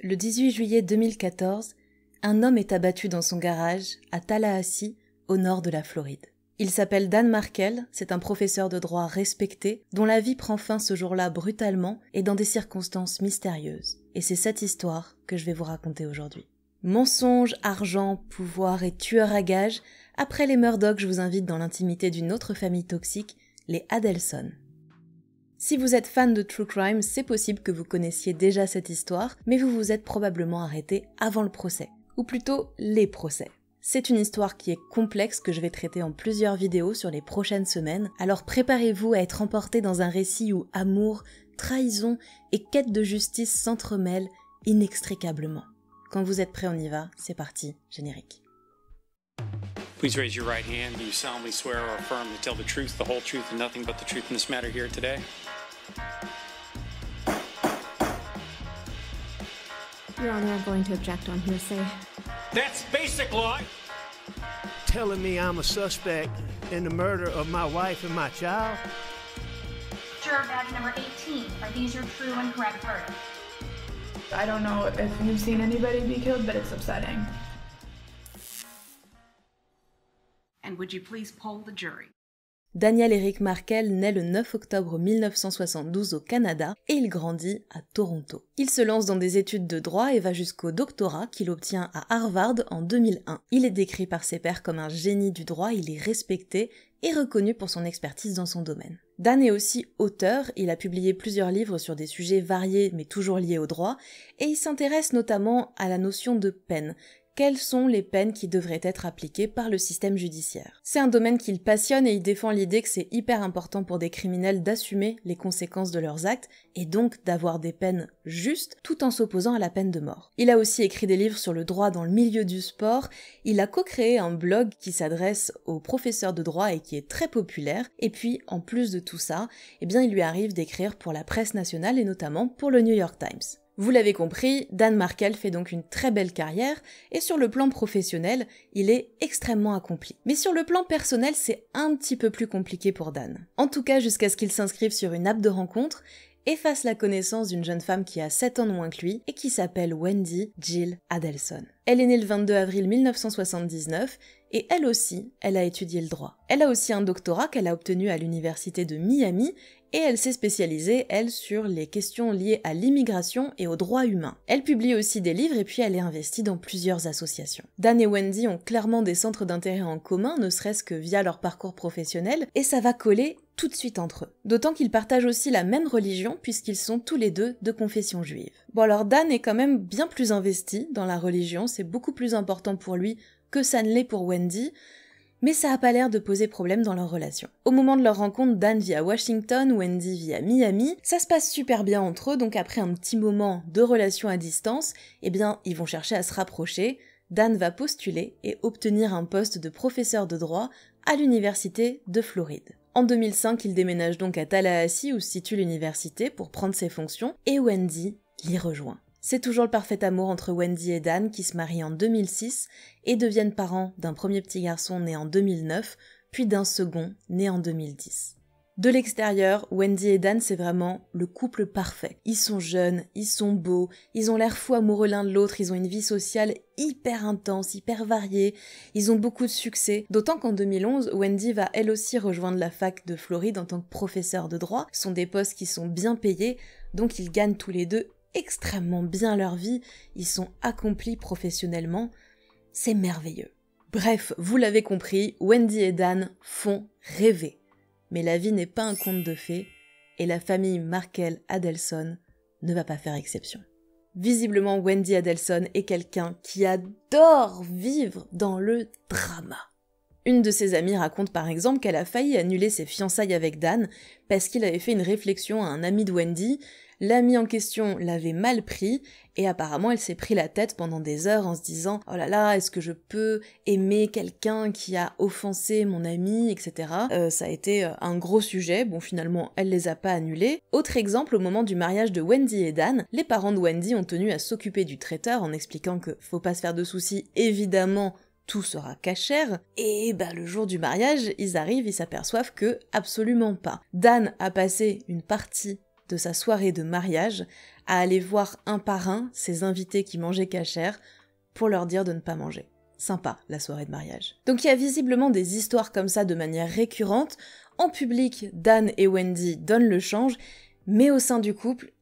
Le 18 juillet 2014, un homme est abattu dans son garage à Tallahassee, au nord de la Floride. Il s'appelle Dan Markel, c'est un professeur de droit respecté, dont la vie prend fin ce jour-là brutalement et dans des circonstances mystérieuses. Et c'est cette histoire que je vais vous raconter aujourd'hui. Mensonges, argent, pouvoir et tueurs à gages, après les Murdoch, je vous invite dans l'intimité d'une autre famille toxique, les Adelson. Si vous êtes fan de True Crime, c'est possible que vous connaissiez déjà cette histoire, mais vous vous êtes probablement arrêté avant le procès, ou plutôt les procès. C'est une histoire qui est complexe que je vais traiter en plusieurs vidéos sur les prochaines semaines, alors préparez-vous à être emporté dans un récit où amour, trahison et quête de justice s'entremêlent inextricablement. Quand vous êtes prêts, on y va, c'est parti, générique. Please raise your right hand. Do you solemnly swear or affirm to tell the truth, the whole truth, and nothing but the truth in this matter here today? Your Honor, I'm going to object on hearsay. That's basic law. Telling me I'm a suspect in the murder of my wife and my child? Juror badge number 18. Are these your true and correct verdicts? I don't know if you've seen anybody be killed, but it's upsetting. And would you please poll the jury? Daniel Eric Markel naît le 9 octobre 1972 au Canada et il grandit à Toronto. Il se lance dans des études de droit et va jusqu'au doctorat qu'il obtient à Harvard en 2001. Il est décrit par ses pairs comme un génie du droit, il est respecté et reconnu pour son expertise dans son domaine. Dan est aussi auteur, il a publié plusieurs livres sur des sujets variés mais toujours liés au droit et il s'intéresse notamment à la notion de peine. Quelles sont les peines qui devraient être appliquées par le système judiciaire? C'est un domaine qu'il passionne et il défend l'idée que c'est hyper important pour des criminels d'assumer les conséquences de leurs actes et donc d'avoir des peines justes tout en s'opposant à la peine de mort. Il a aussi écrit des livres sur le droit dans le milieu du sport, il a co-créé un blog qui s'adresse aux professeurs de droit et qui est très populaire et puis en plus de tout ça, eh bien il lui arrive d'écrire pour la presse nationale et notamment pour le New York Times. Vous l'avez compris, Dan Markel fait donc une très belle carrière, et sur le plan professionnel, il est extrêmement accompli. Mais sur le plan personnel, c'est un petit peu plus compliqué pour Dan. En tout cas, jusqu'à ce qu'il s'inscrive sur une app de rencontre, et fasse la connaissance d'une jeune femme qui a 7 ans de moins que lui, et qui s'appelle Wendy Jill Adelson. Elle est née le 22 avril 1979, et elle aussi, elle a étudié le droit. Elle a aussi un doctorat qu'elle a obtenu à l'université de Miami, et elle s'est spécialisée, elle, sur les questions liées à l'immigration et aux droits humains. Elle publie aussi des livres et puis elle est investie dans plusieurs associations. Dan et Wendy ont clairement des centres d'intérêt en commun, ne serait-ce que via leur parcours professionnel, et ça va coller tout de suite entre eux. D'autant qu'ils partagent aussi la même religion puisqu'ils sont tous les deux de confession juive. Bon alors Dan est quand même bien plus investi dans la religion, c'est beaucoup plus important pour lui que ça ne l'est pour Wendy, mais ça a pas l'air de poser problème dans leur relation. Au moment de leur rencontre, Dan vit à Washington, Wendy vit à Miami, ça se passe super bien entre eux, donc après un petit moment de relation à distance, eh bien ils vont chercher à se rapprocher, Dan va postuler et obtenir un poste de professeur de droit à l'université de Floride. En 2005, il déménage donc à Tallahassee où se situe l'université pour prendre ses fonctions, et Wendy l'y rejoint. C'est toujours le parfait amour entre Wendy et Dan qui se marient en 2006 et deviennent parents d'un premier petit garçon né en 2009, puis d'un second né en 2010. De l'extérieur, Wendy et Dan c'est vraiment le couple parfait. Ils sont jeunes, ils sont beaux, ils ont l'air fous amoureux l'un de l'autre, ils ont une vie sociale hyper intense, hyper variée, ils ont beaucoup de succès. D'autant qu'en 2011, Wendy va elle aussi rejoindre la fac de Floride en tant que professeure de droit. Ce sont des postes qui sont bien payés, donc ils gagnent tous les deux extrêmement bien leur vie, ils sont accomplis professionnellement, c'est merveilleux. Bref, vous l'avez compris, Wendy et Dan font rêver. Mais la vie n'est pas un conte de fées, et la famille Markel Adelson ne va pas faire exception. Visiblement, Wendy Adelson est quelqu'un qui adore vivre dans le drama. Une de ses amies raconte par exemple qu'elle a failli annuler ses fiançailles avec Dan parce qu'il avait fait une réflexion à un ami de Wendy. L'ami en question l'avait mal pris et apparemment elle s'est pris la tête pendant des heures en se disant « Oh là là, est-ce que je peux aimer quelqu'un qui a offensé mon ami, etc. » Ça a été un gros sujet, bon finalement elle les a pas annulés. Autre exemple, au moment du mariage de Wendy et Dan, les parents de Wendy ont tenu à s'occuper du traiteur en expliquant que faut pas se faire de soucis, évidemment tout sera cachère, et le jour du mariage, ils arrivent, ils s'aperçoivent que absolument pas. Dan a passé une partie de sa soirée de mariage à aller voir un par un ses invités qui mangeaient cachère pour leur dire de ne pas manger. Sympa, la soirée de mariage. Donc il y a visiblement des histoires comme ça de manière récurrente. En public, Dan et Wendy donnent le change, mais au sein du couple,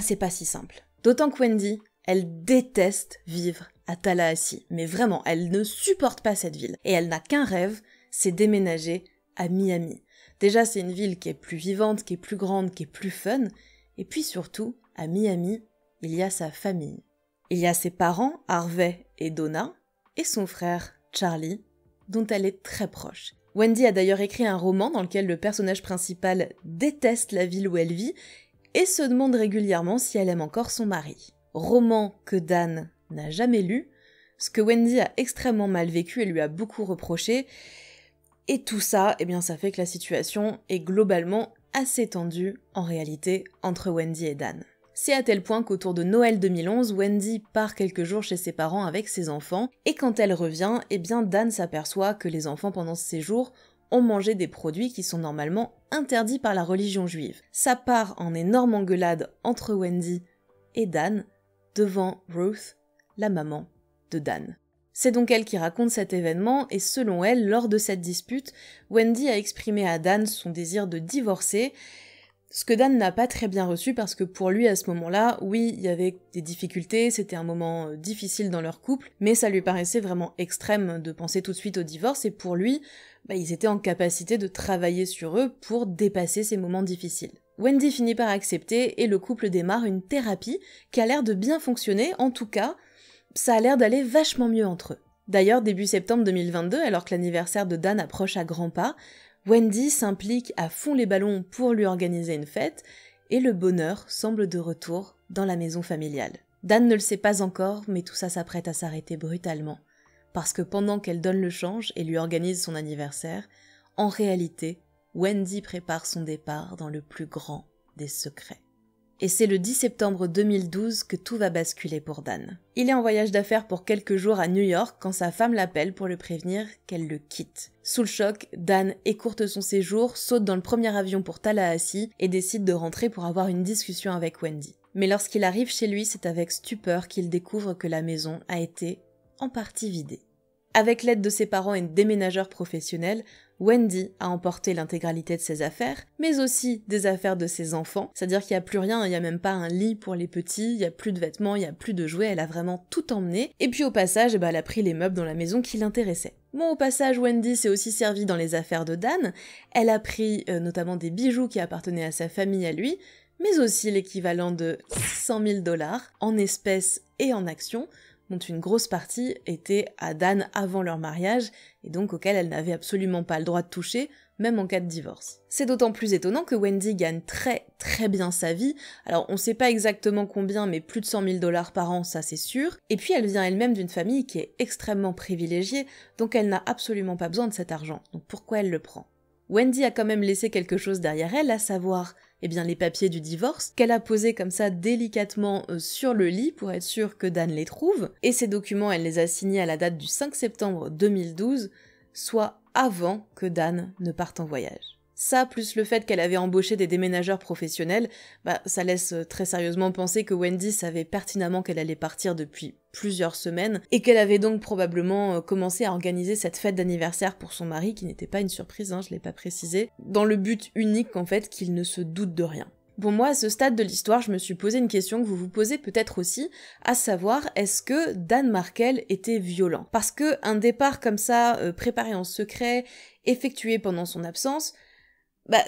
c'est pas si simple. D'autant que Wendy, elle déteste vivre à Tallahassee. Mais vraiment, elle ne supporte pas cette ville. Et elle n'a qu'un rêve, c'est déménager à Miami. Déjà, c'est une ville qui est plus vivante, qui est plus grande, qui est plus fun. Et puis surtout, à Miami, il y a sa famille. Il y a ses parents, Harvey et Donna, et son frère, Charlie, dont elle est très proche. Wendy a d'ailleurs écrit un roman dans lequel le personnage principal déteste la ville où elle vit et se demande régulièrement si elle aime encore son mari. Roman que Dan n'a jamais lu, ce que Wendy a extrêmement mal vécu et lui a beaucoup reproché. Et tout ça, ça fait que la situation est globalement assez tendue, en réalité, entre Wendy et Dan. C'est à tel point qu'autour de Noël 2011, Wendy part quelques jours chez ses parents avec ses enfants, et quand elle revient, Dan s'aperçoit que les enfants pendant ce séjour ont mangé des produits qui sont normalement interdits par la religion juive. Ça part en énorme engueulade entre Wendy et Dan, devant Ruth, la maman de Dan. C'est donc elle qui raconte cet événement, et selon elle, lors de cette dispute, Wendy a exprimé à Dan son désir de divorcer, ce que Dan n'a pas très bien reçu parce que pour lui, à ce moment-là, oui, il y avait des difficultés, c'était un moment difficile dans leur couple, mais ça lui paraissait vraiment extrême de penser tout de suite au divorce, et pour lui, ils étaient en capacité de travailler sur eux pour dépasser ces moments difficiles. Wendy finit par accepter, et le couple démarre une thérapie qui a l'air de bien fonctionner, en tout cas, ça a l'air d'aller vachement mieux entre eux. D'ailleurs, début septembre 2022, alors que l'anniversaire de Dan approche à grands pas, Wendy s'implique à fond les ballons pour lui organiser une fête, et le bonheur semble de retour dans la maison familiale. Dan ne le sait pas encore, mais tout ça s'apprête à s'arrêter brutalement, parce que pendant qu'elle donne le change et lui organise son anniversaire, en réalité, Wendy prépare son départ dans le plus grand des secrets. Et c'est le 10 septembre 2012 que tout va basculer pour Dan. Il est en voyage d'affaires pour quelques jours à New York quand sa femme l'appelle pour le prévenir qu'elle le quitte. Sous le choc, Dan écourte son séjour, saute dans le premier avion pour Tallahassee et décide de rentrer pour avoir une discussion avec Wendy. Mais lorsqu'il arrive chez lui, c'est avec stupeur qu'il découvre que la maison a été en partie vidée. Avec l'aide de ses parents et de déménageurs professionnels, Wendy a emporté l'intégralité de ses affaires, mais aussi des affaires de ses enfants, c'est-à-dire qu'il n'y a plus rien, il n'y a même pas un lit pour les petits, il n'y a plus de vêtements, il n'y a plus de jouets, elle a vraiment tout emmené, et puis au passage, elle a pris les meubles dans la maison qui l'intéressaient. Bon, au passage, Wendy s'est aussi servie dans les affaires de Dan, elle a pris notamment des bijoux qui appartenaient à sa famille à lui, mais aussi l'équivalent de $600 000 en espèces et en actions, dont une grosse partie était à Dan avant leur mariage, et donc auquel elle n'avait absolument pas le droit de toucher, même en cas de divorce. C'est d'autant plus étonnant que Wendy gagne très très bien sa vie, alors on sait pas exactement combien, mais plus de $100 000 par an, ça c'est sûr, et puis elle vient elle-même d'une famille qui est extrêmement privilégiée, donc elle n'a absolument pas besoin de cet argent, donc pourquoi elle le prend ? Wendy a quand même laissé quelque chose derrière elle, à savoir les papiers du divorce, qu'elle a posés comme ça délicatement sur le lit pour être sûre que Dan les trouve, et ces documents, elle les a signés à la date du 5 septembre 2012, soit avant que Dan ne parte en voyage. Ça, plus le fait qu'elle avait embauché des déménageurs professionnels, ça laisse très sérieusement penser que Wendy savait pertinemment qu'elle allait partir depuis plusieurs semaines, et qu'elle avait donc probablement commencé à organiser cette fête d'anniversaire pour son mari, qui n'était pas une surprise, je l'ai pas précisé, dans le but unique en fait qu'il ne se doute de rien. Bon, moi, à ce stade de l'histoire, je me suis posé une question que vous vous posez peut-être aussi, à savoir, est-ce que Dan Markel était violent ? Parce que un départ comme ça, préparé en secret, effectué pendant son absence,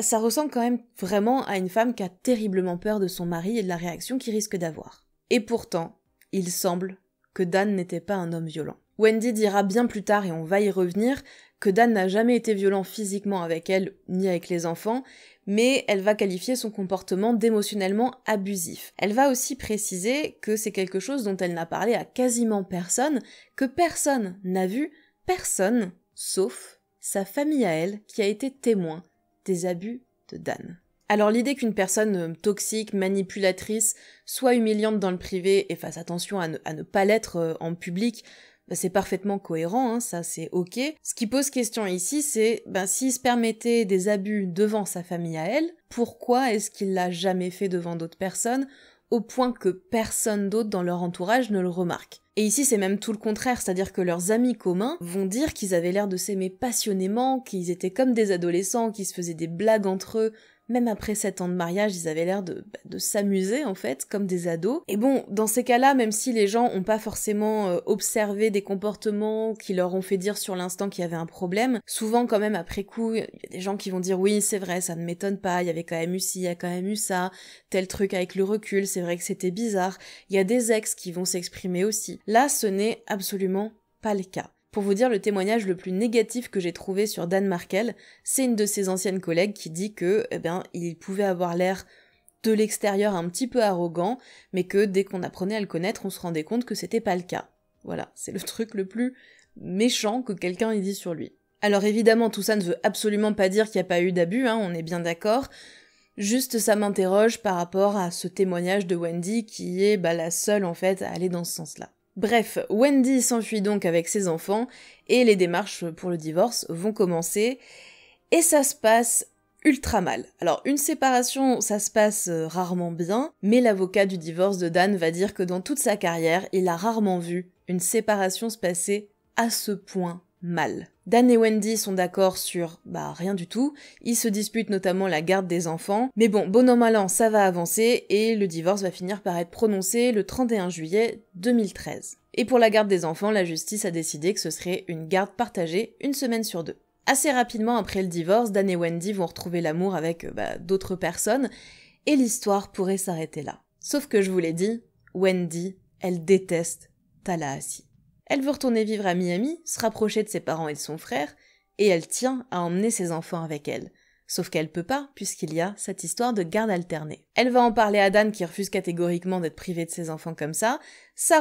ça ressemble quand même vraiment à une femme qui a terriblement peur de son mari et de la réaction qu'il risque d'avoir. Et pourtant, il semble que Dan n'était pas un homme violent. Wendy dira bien plus tard, et on va y revenir, que Dan n'a jamais été violent physiquement avec elle, ni avec les enfants, mais elle va qualifier son comportement d'émotionnellement abusif. Elle va aussi préciser que c'est quelque chose dont elle n'a parlé à quasiment personne, que personne n'a vu, personne, sauf sa famille à elle, qui a été témoin des abus de Dan. Alors l'idée qu'une personne toxique, manipulatrice, soit humiliante dans le privé et fasse attention à ne pas l'être en public, c'est parfaitement cohérent, ça c'est ok. Ce qui pose question ici, c'est s'il se permettait des abus devant sa famille à elle, pourquoi est-ce qu'il l'a jamais fait devant d'autres personnes, au point que personne d'autre dans leur entourage ne le remarque. Et ici c'est même tout le contraire, c'est-à-dire que leurs amis communs vont dire qu'ils avaient l'air de s'aimer passionnément, qu'ils étaient comme des adolescents, qu'ils se faisaient des blagues entre eux. Même après 7 ans de mariage, ils avaient l'air de s'amuser en fait, comme des ados. Et bon, dans ces cas-là, même si les gens ont pas forcément observé des comportements qui leur ont fait dire sur l'instant qu'il y avait un problème, souvent quand même après coup, il y a des gens qui vont dire oui, c'est vrai, ça ne m'étonne pas, il y avait quand même eu ci, il y a quand même eu ça, tel truc avec le recul, c'est vrai que c'était bizarre. Il y a des ex qui vont s'exprimer aussi. Là, ce n'est absolument pas le cas. Pour vous dire, le témoignage le plus négatif que j'ai trouvé sur Dan Markel, c'est une de ses anciennes collègues qui dit que, il pouvait avoir l'air de l'extérieur un petit peu arrogant, mais que dès qu'on apprenait à le connaître, on se rendait compte que c'était pas le cas. Voilà, c'est le truc le plus méchant que quelqu'un ait dit sur lui. Alors évidemment, tout ça ne veut absolument pas dire qu'il n'y a pas eu d'abus, on est bien d'accord. Juste ça m'interroge par rapport à ce témoignage de Wendy qui est la seule en fait à aller dans ce sens-là. Bref, Wendy s'enfuit donc avec ses enfants et les démarches pour le divorce vont commencer et ça se passe ultra mal. Alors une séparation, ça se passe rarement bien, mais l'avocat du divorce de Dan va dire que dans toute sa carrière, il a rarement vu une séparation se passer à ce point mal. Dan et Wendy sont d'accord sur rien du tout, ils se disputent notamment la garde des enfants, mais bon an mal an, ça va avancer et le divorce va finir par être prononcé le 31 juillet 2013. Et pour la garde des enfants, la justice a décidé que ce serait une garde partagée 1 semaine sur 2. Assez rapidement après le divorce, Dan et Wendy vont retrouver l'amour avec d'autres personnes et l'histoire pourrait s'arrêter là. Sauf que je vous l'ai dit, Wendy, elle déteste Tallahassee. Elle veut retourner vivre à Miami, se rapprocher de ses parents et de son frère, et elle tient à emmener ses enfants avec elle. Sauf qu'elle peut pas, puisqu'il y a cette histoire de garde alternée. Elle va en parler à Dan qui refuse catégoriquement d'être privé de ses enfants comme ça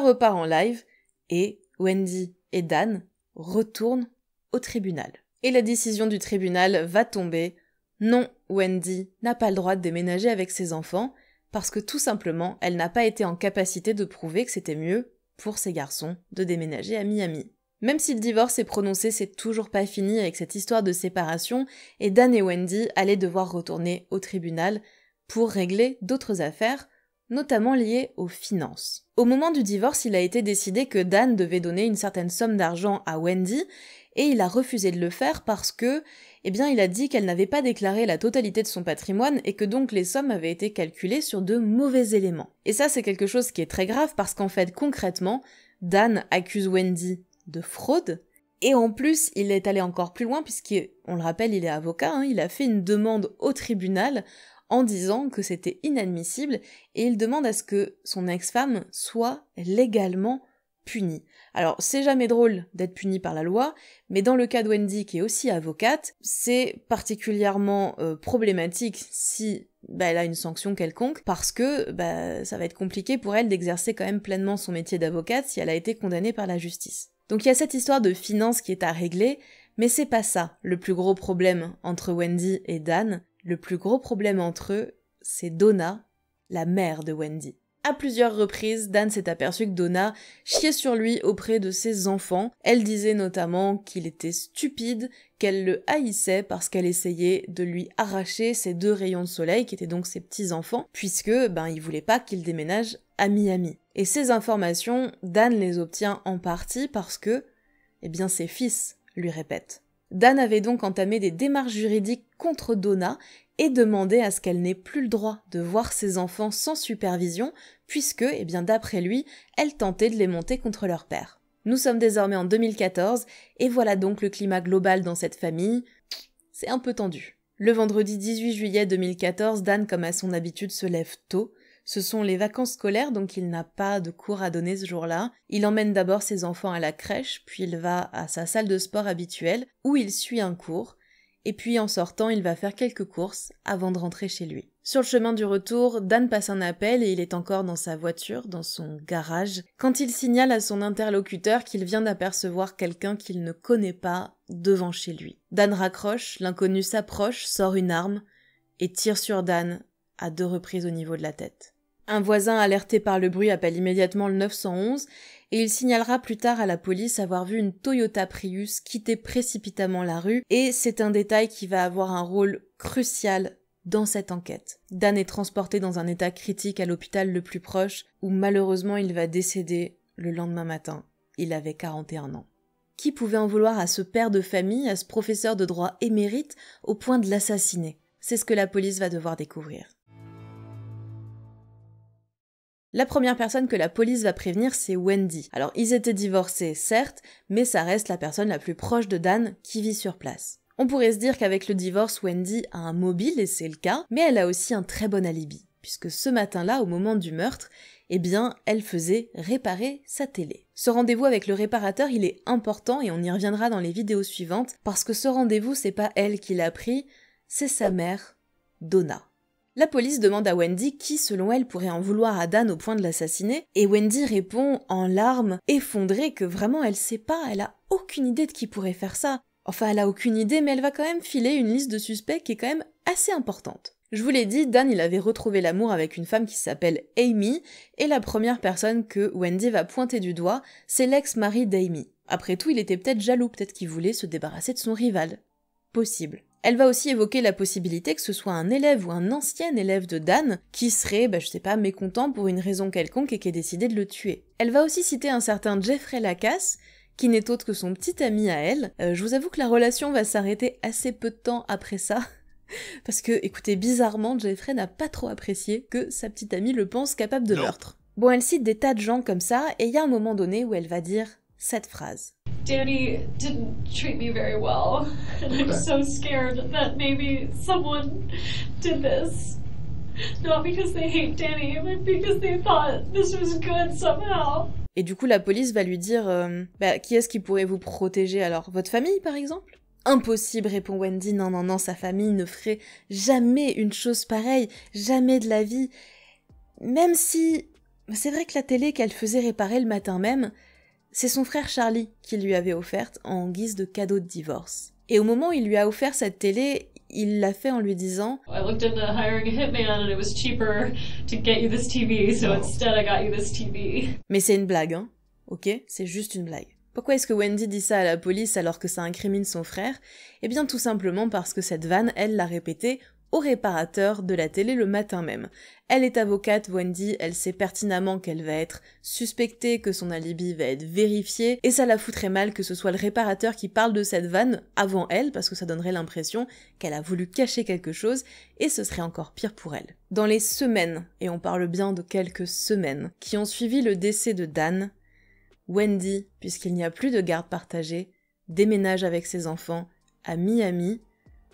repart en live, et Wendy et Dan retournent au tribunal. Et la décision du tribunal va tomber. Non, Wendy n'a pas le droit de déménager avec ses enfants, parce que tout simplement, elle n'a pas été en capacité de prouver que c'était mieux pour ces garçons de déménager à Miami. Même si le divorce est prononcé, c'est toujours pas fini avec cette histoire de séparation, et Dan et Wendy allaient devoir retourner au tribunal pour régler d'autres affaires, notamment liées aux finances. Au moment du divorce, il a été décidé que Dan devait donner une certaine somme d'argent à Wendy, et il a refusé de le faire parce que, il a dit qu'elle n'avait pas déclaré la totalité de son patrimoine et que donc les sommes avaient été calculées sur de mauvais éléments. Et ça, c'est quelque chose qui est très grave parce qu'en fait, concrètement, Dan accuse Wendy de fraude et en plus, il est allé encore plus loin puisqu'on le rappelle, il est avocat, il a fait une demande au tribunal en disant que c'était inadmissible et il demande à ce que son ex-femme soit légalement punie. Alors, c'est jamais drôle d'être puni par la loi, mais dans le cas de Wendy, qui est aussi avocate, c'est particulièrement problématique si elle a une sanction quelconque, parce que ça va être compliqué pour elle d'exercer quand même pleinement son métier d'avocate si elle a été condamnée par la justice. Donc il y a cette histoire de finances qui est à régler, mais c'est pas ça le plus gros problème entre Wendy et Dan. Le plus gros problème entre eux, c'est Donna, la mère de Wendy. À plusieurs reprises, Dan s'est aperçu que Donna chiait sur lui auprès de ses enfants. Elle disait notamment qu'il était stupide, qu'elle le haïssait parce qu'elle essayait de lui arracher ses 2 rayons de soleil, qui étaient donc ses petits-enfants, puisque, il voulait pas qu'il déménage à Miami. Et ces informations, Dan les obtient en partie parce que, ses fils lui répètent. Dan avait donc entamé des démarches juridiques contre Donna et demandé à ce qu'elle n'ait plus le droit de voir ses enfants sans supervision, puisque, d'après lui, elle tentait de les monter contre leur père. Nous sommes désormais en 2014, et voilà donc le climat global dans cette famille. C'est un peu tendu. Le vendredi 18 juillet 2014, Dan, comme à son habitude, se lève tôt. Ce sont les vacances scolaires, donc il n'a pas de cours à donner ce jour-là. Il emmène d'abord ses enfants à la crèche, puis il va à sa salle de sport habituelle, où il suit un cours. Et puis en sortant, il va faire quelques courses avant de rentrer chez lui. Sur le chemin du retour, Dan passe un appel et il est encore dans sa voiture, dans son garage, quand il signale à son interlocuteur qu'il vient d'apercevoir quelqu'un qu'il ne connaît pas devant chez lui. Dan raccroche, l'inconnu s'approche, sort une arme et tire sur Dan à 2 reprises au niveau de la tête. Un voisin alerté par le bruit appelle immédiatement le 911 et il signalera plus tard à la police avoir vu une Toyota Prius quitter précipitamment la rue et c'est un détail qui va avoir un rôle crucial dans cette enquête. Dan est transporté dans un état critique à l'hôpital le plus proche, où malheureusement il va décéder le lendemain matin. Il avait 41 ans. Qui pouvait en vouloir à ce père de famille, à ce professeur de droit émérite, au point de l'assassiner? C'est ce que la police va devoir découvrir. La première personne que la police va prévenir, c'est Wendy. Alors, ils étaient divorcés, certes, mais ça reste la personne la plus proche de Dan qui vit sur place. On pourrait se dire qu'avec le divorce, Wendy a un mobile, et c'est le cas, mais elle a aussi un très bon alibi, puisque ce matin-là, au moment du meurtre, eh bien, elle faisait réparer sa télé. Ce rendez-vous avec le réparateur, il est important, et on y reviendra dans les vidéos suivantes, parce que ce rendez-vous, c'est pas elle qui l'a pris, c'est sa mère, Donna. La police demande à Wendy qui, selon elle, pourrait en vouloir à Dan au point de l'assassiner, et Wendy répond en larmes, effondrée, que vraiment elle sait pas, elle a aucune idée de qui pourrait faire ça. Enfin, elle a aucune idée, mais elle va quand même filer une liste de suspects qui est quand même assez importante. Je vous l'ai dit, Dan il avait retrouvé l'amour avec une femme qui s'appelle Amy, et la première personne que Wendy va pointer du doigt, c'est l'ex-mari d'Amy. Après tout, il était peut-être jaloux, peut-être qu'il voulait se débarrasser de son rival. Possible. Elle va aussi évoquer la possibilité que ce soit un élève ou un ancien élève de Dan qui serait, je sais pas, mécontent pour une raison quelconque et qui ait décidé de le tuer. Elle va aussi citer un certain Jeffrey Lacasse, qui n'est autre que son petit ami à elle. Je vous avoue que la relation va s'arrêter assez peu de temps après ça, parce que, écoutez, bizarrement, Jeffrey n'a pas trop apprécié que sa petite amie le pense capable de meurtre. Bon, elle cite des tas de gens comme ça, et il y a un moment donné où elle va dire cette phrase. Danny didn't treat me very well, and I'm so scared that maybe someone did this. Not because they hate Danny, but because they thought this was good somehow. Et du coup, la police va lui dire qui est-ce qui pourrait vous protéger alors? Votre famille, par exemple? Impossible, répond Wendy. Non, sa famille ne ferait jamais une chose pareille, jamais de la vie. Même si... C'est vrai que la télé qu'elle faisait réparer le matin même, c'est son frère Charlie qui lui avait offerte en guise de cadeau de divorce. Et au moment où il lui a offert cette télé, il l'a fait en lui disant « I looked into hiring a hitman and it was cheaper to get you this TV, so instead I got you this TV. » Mais c'est une blague, hein? Ok? C'est juste une blague. Pourquoi est-ce que Wendy dit ça à la police alors que ça incrimine son frère? Eh bien tout simplement parce que cette vanne, elle l'a répétée au réparateur de la télé le matin même. Elle est avocate, Wendy, elle sait pertinemment qu'elle va être suspectée, que son alibi va être vérifié, et ça la foutrait mal que ce soit le réparateur qui parle de cette vanne avant elle, parce que ça donnerait l'impression qu'elle a voulu cacher quelque chose, et ce serait encore pire pour elle. Dans les semaines, et on parle bien de quelques semaines, qui ont suivi le décès de Dan, Wendy, puisqu'il n'y a plus de garde partagée, déménage avec ses enfants à Miami,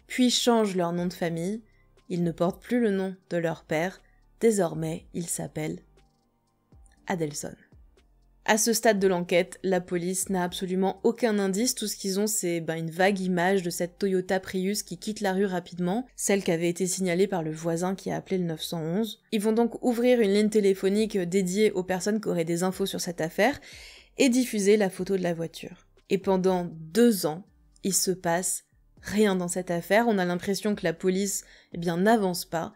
puis change leur nom de famille, ils ne portent plus le nom de leur père, désormais ils s'appellent Adelson. À ce stade de l'enquête, la police n'a absolument aucun indice, tout ce qu'ils ont c'est une vague image de cette Toyota Prius qui quitte la rue rapidement, celle qui avait été signalée par le voisin qui a appelé le 911. Ils vont donc ouvrir une ligne téléphonique dédiée aux personnes qui auraient des infos sur cette affaire, et diffuser la photo de la voiture. Et pendant 2 ans, il se passe rien dans cette affaire, on a l'impression que la police, n'avance pas,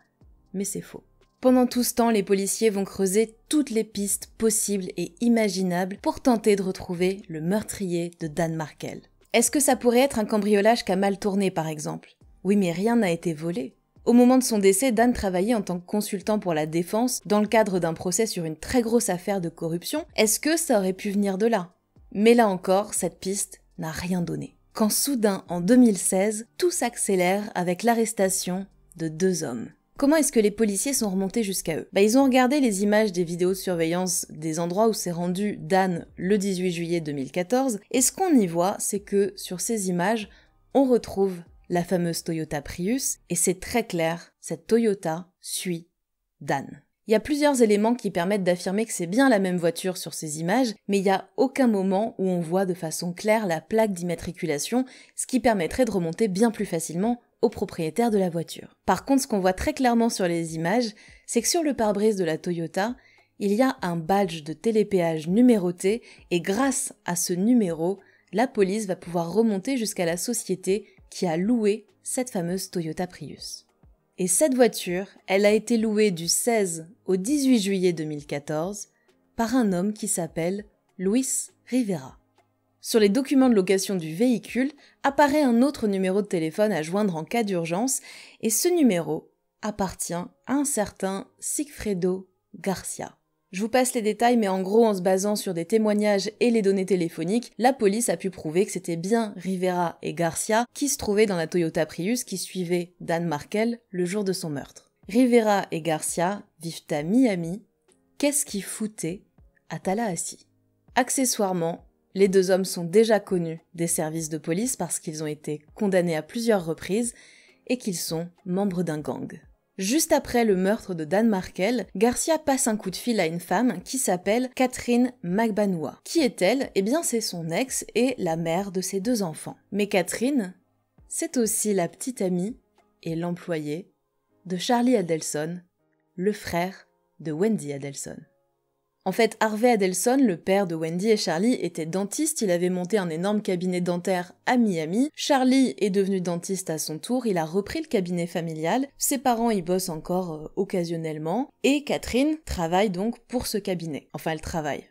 mais c'est faux. Pendant tout ce temps, les policiers vont creuser toutes les pistes possibles et imaginables pour tenter de retrouver le meurtrier de Dan Markel. Est-ce que ça pourrait être un cambriolage qui a mal tourné, par exemple? Oui, mais rien n'a été volé. Au moment de son décès, Dan travaillait en tant que consultant pour la défense dans le cadre d'un procès sur une très grosse affaire de corruption. Est-ce que ça aurait pu venir de là? Mais là encore, cette piste n'a rien donné. Quand soudain, en 2016, tout s'accélère avec l'arrestation de 2 hommes. Comment est-ce que les policiers sont remontés jusqu'à eux? Ils ont regardé les images des vidéos de surveillance des endroits où s'est rendu Dan le 18 juillet 2014, et ce qu'on y voit, c'est que sur ces images, on retrouve la fameuse Toyota Prius, et c'est très clair, cette Toyota suit Dan. Il y a plusieurs éléments qui permettent d'affirmer que c'est bien la même voiture sur ces images, mais il n'y a aucun moment où on voit de façon claire la plaque d'immatriculation, ce qui permettrait de remonter bien plus facilement au propriétaire de la voiture. Par contre, ce qu'on voit très clairement sur les images, c'est que sur le pare-brise de la Toyota, il y a un badge de télépéage numéroté, et grâce à ce numéro, la police va pouvoir remonter jusqu'à la société qui a loué cette fameuse Toyota Prius. Et cette voiture, elle a été louée du 16 au 18 juillet 2014 par un homme qui s'appelle Luis Rivera. Sur les documents de location du véhicule apparaît un autre numéro de téléphone à joindre en cas d'urgence, et ce numéro, appartient à un certain Sigfredo Garcia. Je vous passe les détails, mais en gros, en se basant sur des témoignages et les données téléphoniques, la police a pu prouver que c'était bien Rivera et Garcia qui se trouvaient dans la Toyota Prius qui suivait Dan Markel le jour de son meurtre. Rivera et Garcia vivent à Miami. Qu'est-ce qu'ils foutaient à Tallahassee? Accessoirement, les deux hommes sont déjà connus des services de police parce qu'ils ont été condamnés à plusieurs reprises et qu'ils sont membres d'un gang. Juste après le meurtre de Dan Markel, Garcia passe un coup de fil à une femme qui s'appelle Catherine Magbanua. Qui est-elle? Eh bien, c'est son ex et la mère de ses 2 enfants. Mais Catherine, c'est aussi la petite amie et l'employée de Charlie Adelson, le frère de Wendy Adelson. En fait, Harvey Adelson, le père de Wendy et Charlie, était dentiste, il avait monté un énorme cabinet dentaire à Miami. Charlie est devenu dentiste à son tour, il a repris le cabinet familial, ses parents y bossent encore occasionnellement, et Catherine travaille donc pour ce cabinet. Enfin, elle travaille.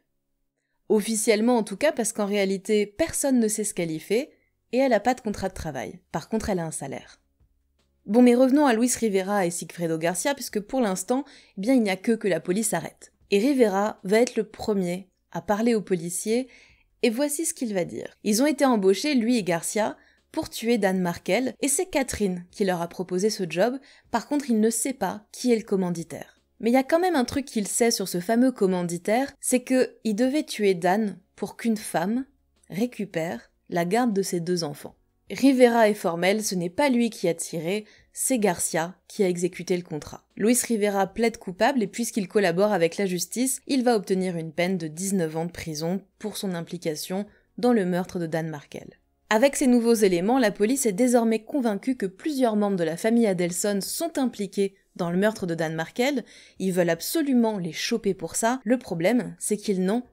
Officiellement en tout cas, parce qu'en réalité, personne ne sait ce qu'elle y fait, et elle n'a pas de contrat de travail. Par contre, elle a un salaire. Bon, mais revenons à Luis Rivera et Sigfredo Garcia, puisque pour l'instant, eh bien, il n'y a que la police arrête. Et Rivera va être le premier à parler aux policiers, et voici ce qu'il va dire. Ils ont été embauchés, lui et Garcia, pour tuer Dan Markel, et c'est Catherine qui leur a proposé ce job, par contre il ne sait pas qui est le commanditaire. Mais il y a quand même un truc qu'il sait sur ce fameux commanditaire, c'est qu'il devait tuer Dan pour qu'une femme récupère la garde de ses 2 enfants. Rivera est formel, ce n'est pas lui qui a tiré, c'est Garcia qui a exécuté le contrat. Luis Rivera plaide coupable et puisqu'il collabore avec la justice, il va obtenir une peine de 19 ans de prison pour son implication dans le meurtre de Dan Markel. Avec ces nouveaux éléments, la police est désormais convaincue que plusieurs membres de la famille Adelson sont impliqués dans le meurtre de Dan Markel, ils veulent absolument les choper pour ça. Le problème, c'est qu'ils n'ont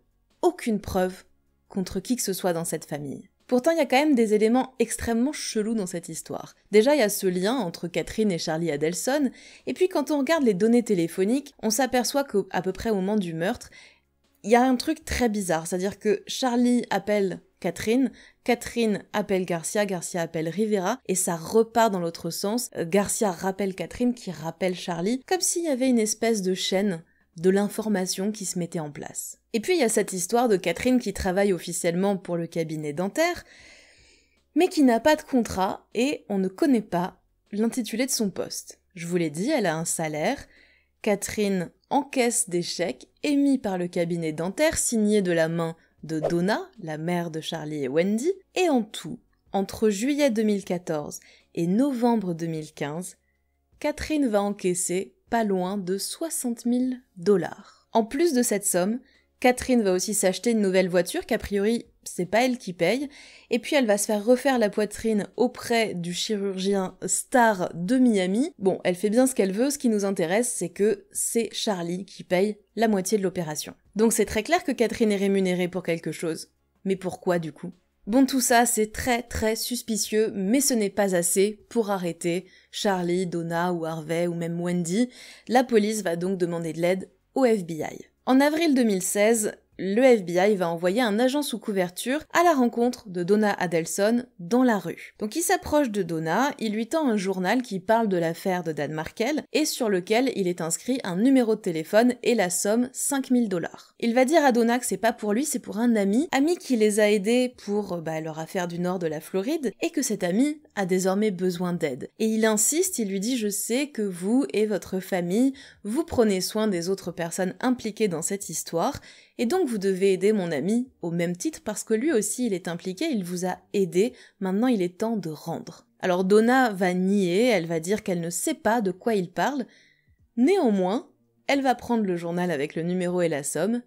aucune preuve contre qui que ce soit dans cette famille. Pourtant, il y a quand même des éléments extrêmement chelous dans cette histoire. Déjà, il y a ce lien entre Catherine et Charlie Adelson, et puis quand on regarde les données téléphoniques, on s'aperçoit qu'à peu près au moment du meurtre, il y a un truc très bizarre, c'est-à-dire que Charlie appelle Catherine, Catherine appelle Garcia, Garcia appelle Rivera, et ça repart dans l'autre sens. Garcia rappelle Catherine, qui rappelle Charlie, comme s'il y avait une espèce de chaîne de l'information qui se mettait en place. Et puis il y a cette histoire de Catherine qui travaille officiellement pour le cabinet dentaire, mais qui n'a pas de contrat et on ne connaît pas l'intitulé de son poste. Je vous l'ai dit, elle a un salaire. Catherine encaisse des chèques émis par le cabinet dentaire signés de la main de Donna, la mère de Charlie et Wendy, et en tout, entre juillet 2014 et novembre 2015, Catherine va encaisser pas loin de 60 000 $. En plus de cette somme, Catherine va aussi s'acheter une nouvelle voiture qu'a priori c'est pas elle qui paye, et puis elle va se faire refaire la poitrine auprès du chirurgien star de Miami. Bon, elle fait bien ce qu'elle veut, ce qui nous intéresse c'est que c'est Charlie qui paye la moitié de l'opération. Donc c'est très clair que Catherine est rémunérée pour quelque chose. Mais pourquoi du coup ? Bon, tout ça c'est très très suspicieux, mais ce n'est pas assez pour arrêter Charlie, Donna ou Harvey ou même Wendy. La police va donc demander de l'aide au FBI. En avril 2016, le FBI va envoyer un agent sous couverture à la rencontre de Donna Adelson dans la rue. Donc il s'approche de Donna, il lui tend un journal qui parle de l'affaire de Dan Markel et sur lequel il est inscrit un numéro de téléphone et la somme 5 000 $. Il va dire à Donna que c'est pas pour lui, c'est pour un ami qui les a aidés pour leur affaire du nord de la Floride et que cet ami a désormais besoin d'aide. Et il insiste, il lui dit « Je sais que vous et votre famille, vous prenez soin des autres personnes impliquées dans cette histoire et donc vous devez aider mon ami au même titre parce que lui aussi il est impliqué, il vous a aidé, maintenant il est temps de rendre. » Alors Donna va nier, elle va dire qu'elle ne sait pas de quoi il parle, néanmoins, elle va prendre le journal avec le numéro et la somme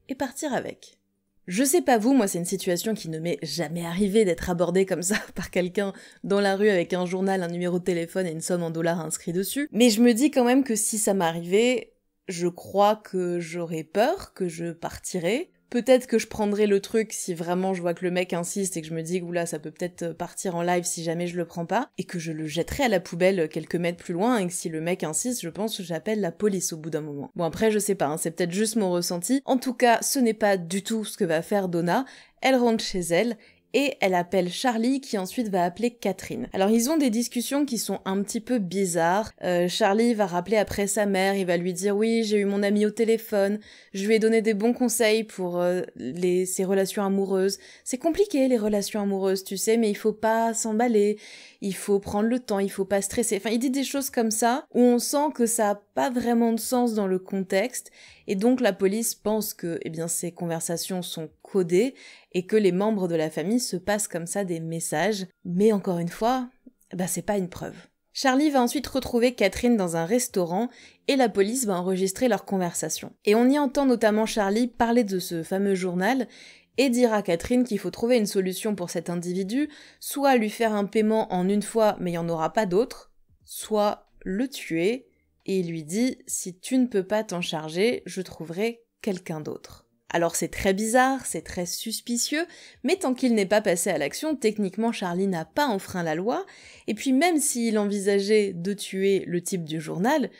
et partir avec. Je sais pas vous, moi c'est une situation qui ne m'est jamais arrivée d'être abordée comme ça par quelqu'un dans la rue avec un journal, un numéro de téléphone et une somme en dollars inscrit dessus, mais je me dis quand même que si ça m'arrivait, je crois que j'aurais peur, que je partirais. Peut-être que je prendrais le truc si vraiment je vois que le mec insiste et que je me dis que oula, ça peut peut-être partir en live si jamais je le prends pas, et que je le jetterai à la poubelle quelques mètres plus loin, et que si le mec insiste, je pense que j'appelle la police au bout d'un moment. Bon après je sais pas, c'est peut-être juste mon ressenti. En tout cas, ce n'est pas du tout ce que va faire Donna. Elle rentre chez elle, et elle appelle Charlie qui ensuite va appeler Catherine. Alors ils ont des discussions qui sont un petit peu bizarres. Charlie va rappeler après sa mère, il va lui dire oui j'ai eu mon ami au téléphone, je lui ai donné des bons conseils pour ses relations amoureuses. C'est compliqué les relations amoureuses tu sais, mais il faut pas s'emballer, il faut prendre le temps, il faut pas stresser. Enfin il dit des choses comme ça où on sent que ça a pas vraiment de sens dans le contexte et donc la police pense que ces conversations sont codées et que les membres de la famille se passent comme ça des messages, mais encore une fois, c'est pas une preuve. Charlie va ensuite retrouver Catherine dans un restaurant et la police va enregistrer leur conversation. Et on y entend notamment Charlie parler de ce fameux journal et dire à Catherine qu'il faut trouver une solution pour cet individu, soit lui faire un paiement en une fois mais il n'y en aura pas d'autre, soit le tuer, et il lui dit « si tu ne peux pas t'en charger, je trouverai quelqu'un d'autre ». Alors c'est très bizarre, c'est très suspicieux, mais tant qu'il n'est pas passé à l'action, techniquement Charlie n'a pas enfreint la loi, et puis même s'il envisageait de tuer le type du journal,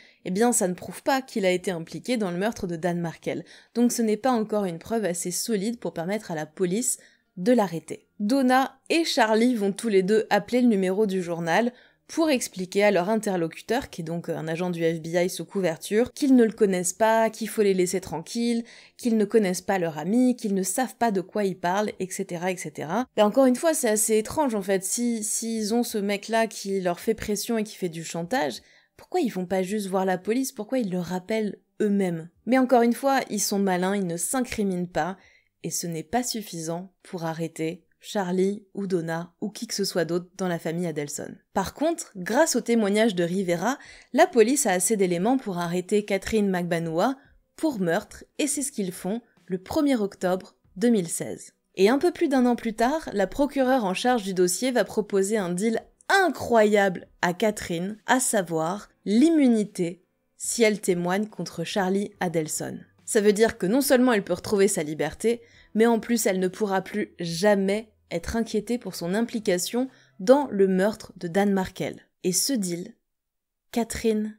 ça ne prouve pas qu'il a été impliqué dans le meurtre de Dan Markel, donc ce n'est pas encore une preuve assez solide pour permettre à la police de l'arrêter. Donna et Charlie vont tous les deux appeler le numéro du journal, pour expliquer à leur interlocuteur, qui est donc un agent du FBI sous couverture, qu'ils ne le connaissent pas, qu'il faut les laisser tranquilles, qu'ils ne connaissent pas leur ami, qu'ils ne savent pas de quoi ils parlent, etc., etc. Encore une fois, c'est assez étrange en fait, s'ils ont ce mec-là qui leur fait pression et qui fait du chantage, pourquoi ils vont pas juste voir la police, pourquoi ils le rappellent eux-mêmes? Mais encore une fois, ils sont malins, ils ne s'incriminent pas, et ce n'est pas suffisant pour arrêter Charlie ou Donna ou qui que ce soit d'autre dans la famille Adelson. Par contre, grâce au témoignage de Rivera, la police a assez d'éléments pour arrêter Catherine Magbanua pour meurtre et c'est ce qu'ils font le 1er octobre 2016. Et un peu plus d'1 an plus tard, la procureure en charge du dossier va proposer un deal incroyable à Catherine, à savoir l'immunité si elle témoigne contre Charlie Adelson. Ça veut dire que non seulement elle peut retrouver sa liberté, mais en plus elle ne pourra plus jamais être inquiétée pour son implication dans le meurtre de Dan Markel. Et ce deal, Catherine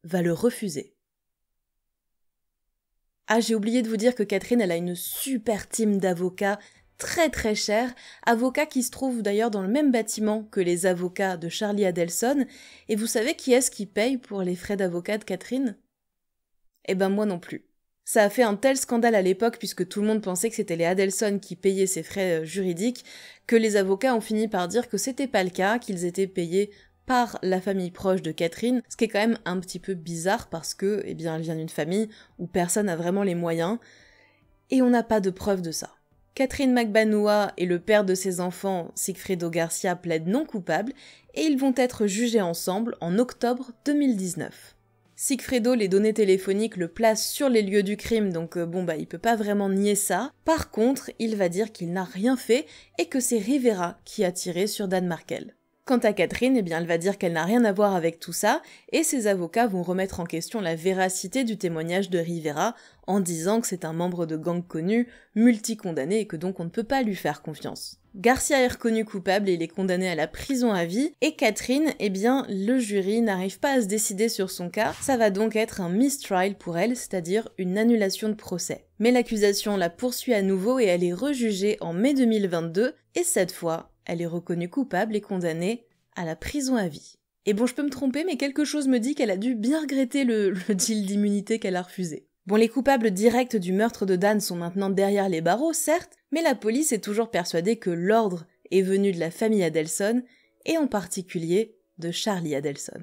va le refuser. Ah, j'ai oublié de vous dire que Catherine, elle a une super team d'avocats très très chers, avocats qui se trouvent d'ailleurs dans le même bâtiment que les avocats de Charlie Adelson, et vous savez qui est-ce qui paye pour les frais d'avocat de Catherine ? Moi non plus. Ça a fait un tel scandale à l'époque puisque tout le monde pensait que c'était les Adelson qui payaient ces frais juridiques que les avocats ont fini par dire que c'était pas le cas, qu'ils étaient payés par la famille proche de Catherine, ce qui est quand même un petit peu bizarre parce que, elle vient d'une famille où personne n'a vraiment les moyens et on n'a pas de preuve de ça. Catherine Magbanua et le père de ses enfants, Sigfredo Garcia, plaident non coupables et ils vont être jugés ensemble en octobre 2019. Sigfredo, les données téléphoniques le placent sur les lieux du crime, donc il peut pas vraiment nier ça. Par contre, il va dire qu'il n'a rien fait et que c'est Rivera qui a tiré sur Dan Markel. Quant à Catherine, elle va dire qu'elle n'a rien à voir avec tout ça, et ses avocats vont remettre en question la véracité du témoignage de Rivera en disant que c'est un membre de gang connu, multicondamné et que donc on ne peut pas lui faire confiance. Garcia est reconnu coupable et il est condamné à la prison à vie, et Catherine, le jury n'arrive pas à se décider sur son cas, ça va donc être un mistrial pour elle, c'est-à-dire une annulation de procès. Mais l'accusation la poursuit à nouveau et elle est rejugée en mai 2022, et cette fois, elle est reconnue coupable et condamnée à la prison à vie. Et je peux me tromper, mais quelque chose me dit qu'elle a dû bien regretter le deal d'immunité qu'elle a refusé. Les coupables directs du meurtre de Dan sont maintenant derrière les barreaux, certes, mais la police est toujours persuadée que l'ordre est venu de la famille Adelson, et en particulier de Charlie Adelson.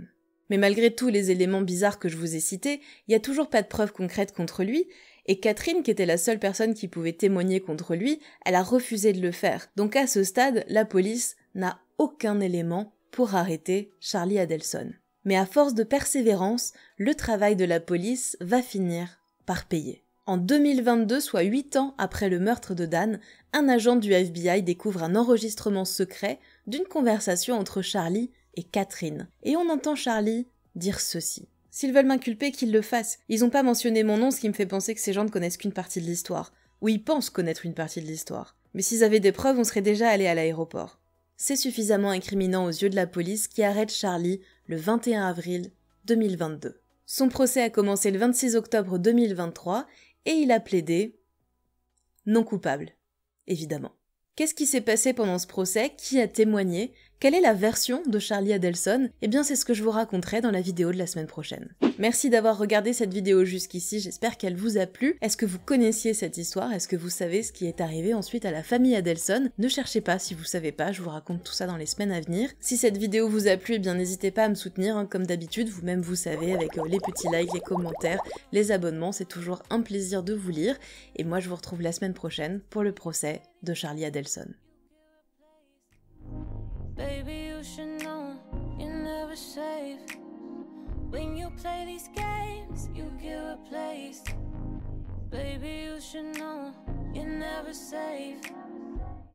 Mais malgré tous les éléments bizarres que je vous ai cités, il n'y a toujours pas de preuves concrètes contre lui, et Catherine, qui était la seule personne qui pouvait témoigner contre lui, elle a refusé de le faire. Donc à ce stade, la police n'a aucun élément pour arrêter Charlie Adelson. Mais à force de persévérance, le travail de la police va finir par payer. En 2022, soit 8 ans après le meurtre de Dan, un agent du FBI découvre un enregistrement secret d'une conversation entre Charlie et Catherine. Et on entend Charlie dire ceci. S'ils veulent m'inculper, qu'ils le fassent. Ils ont pas mentionné mon nom, ce qui me fait penser que ces gens ne connaissent qu'une partie de l'histoire. Ou ils pensent connaître une partie de l'histoire. Mais s'ils avaient des preuves, on serait déjà allé à l'aéroport. C'est suffisamment incriminant aux yeux de la police qui arrête Charlie le 21 avril 2022. Son procès a commencé le 26 octobre 2023 et il a plaidé non coupable, évidemment. Qu'est-ce qui s'est passé pendant ce procès? Qui a témoigné? Quelle est la version de Charlie Adelson? Eh bien c'est ce que je vous raconterai dans la vidéo de la semaine prochaine. Merci d'avoir regardé cette vidéo jusqu'ici, j'espère qu'elle vous a plu. Est-ce que vous connaissiez cette histoire? Est-ce que vous savez ce qui est arrivé ensuite à la famille Adelson? Ne cherchez pas si vous savez pas, je vous raconte tout ça dans les semaines à venir. Si cette vidéo vous a plu, eh bien n'hésitez pas à me soutenir, hein, comme d'habitude, vous-même vous savez, avec les petits likes, les commentaires, les abonnements, c'est toujours un plaisir de vous lire. Et moi je vous retrouve la semaine prochaine pour le procès de Charlie Adelson. Baby, you should know you're never safe. When you play these games, you get replaced. Baby, you should know you're never safe.